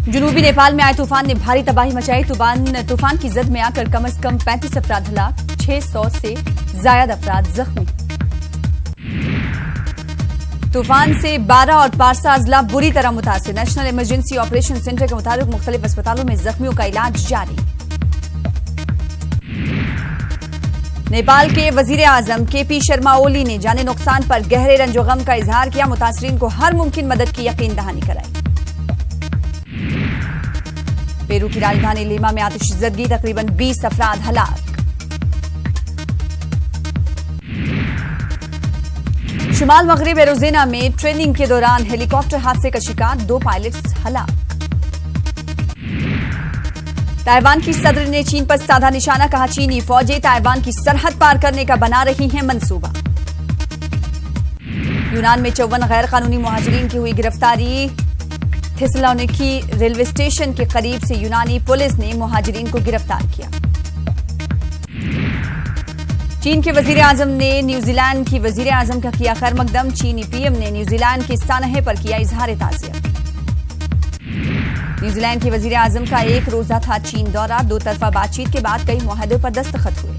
जुनूबी नेपाल में आए तूफान ने भारी तबाही मचाई। तूफान की जद में आकर कम से कम 35 अफराद हलाक, 600 से ज्यादा अफराद जख्मी। तूफान से 12 और पारसा अजला बुरी तरह मुतासिर। नेशनल इमरजेंसी ऑपरेशन सेंटर के मुताबिक मुख्तलिफ अस्पतालों में जख्मियों का इलाज जारी। नेपाल के वजीर आजम केपी शर्मा ओली ने जाने नुकसान पर गहरे रंजो गम का इजहार किया। मुतासरीन को हर मुमकिन मदद की यकीन दहानी कराई। पेरू की राजधानी लीमा में आतिशज़दगी, तकरीबन 20 अफराद हलाक। शुमाल मगरिब एरोजेना में ट्रेनिंग के दौरान हेलीकॉप्टर हादसे का शिकार, 2 पायलट्स हलाक। ताइवान की सदर ने चीन पर साधा निशाना, कहा चीनी फौजें ताइवान की सरहद पार करने का बना रही हैं मंसूबा। यूनान में 54 गैर कानूनी मुहाजिरीन की हुई गिरफ्तारी। थिस्सलुनीकी रेलवे स्टेशन के करीब से यूनानी पुलिस ने मुहाजिरीन को गिरफ्तार किया। चीन के वजीर आजम ने न्यूजीलैंड की वजीर आजम का किया खैर मकदम। चीनी पीएम ने न्यूजीलैंड के सानहे पर किया इजहार ताज़ियत। न्यूजीलैंड के वजीर आजम का 1 रोजा था चीन दौरा। 2 तरफा बातचीत के बाद कई मुआहदों पर दस्तखत हुए।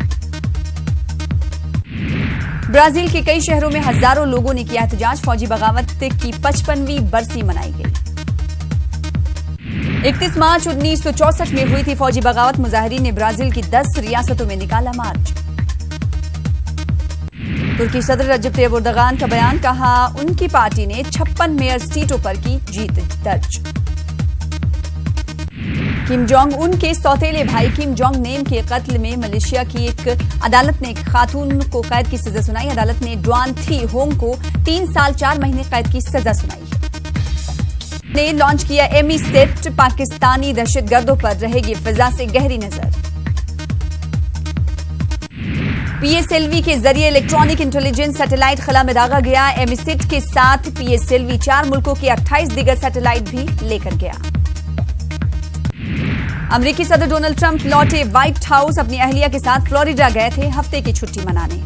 ब्राजील के कई शहरों में हजारों लोगों ने किया एहतजाज। फौजी बगावत की 55वीं बरसी मनाई गई। 31 मार्च 1964 में हुई थी फौजी बगावत। मुजाहिरीन ने ब्राजील की 10 रियासतों में निकाला मार्च। तुर्की सदर रजब तैयब एर्दोगान का बयान, कहा उनकी पार्टी ने 56 मेयर सीटों पर की जीत दर्ज। किम जोंग उन के सौतेले भाई किम जोंग नेम के कत्ल में मलेशिया की एक अदालत ने एक खातून को कैद की सजा सुनाई। अदालत ने ड्वान थी होंग को 3 साल 4 महीने कैद की सजा सुनाई ने लॉन्च किया एमीसेट। पाकिस्तानी दहशतगर्दों पर रहेगी फिजा से गहरी नजर। पीएसएलवी के जरिए इलेक्ट्रॉनिक इंटेलिजेंस सैटेलाइट खला में दागा गया। एमीसेट के साथ पीएसएलवी 4 मुल्कों के 28 दीगर सैटेलाइट भी लेकर गया। अमेरिकी सदर डोनाल्ड ट्रंप लौटे व्हाइट हाउस। अपनी अहलिया के साथ फ्लोरिडा गए थे हफ्ते की छुट्टी मनाने।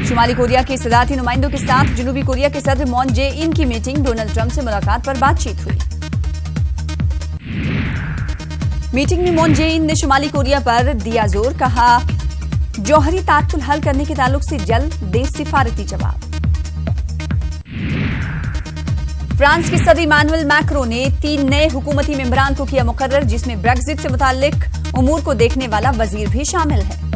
शुमाली कोरिया के सदारती नुमाइंदों के साथ जनूबी कोरिया के सदर मून जे इन की मीटिंग। डोनाल्ड ट्रंप से मुलाकात पर बातचीत हुई। मीटिंग में मून जे इन ने शुमाली कोरिया पर दिया जोर, कहा जौहरी तात्तुल हल करने के ताल्लुक से जल्द दे सिफारती जवाब। फ्रांस के सदर इमानुएल मैक्रों ने 3 नए हुकूमती मेंबरान को किया मुकर्रर, जिसमें ब्रेक्जिट से मुताल्लिक उमूर को देखने वाला वजीर भी शामिल है।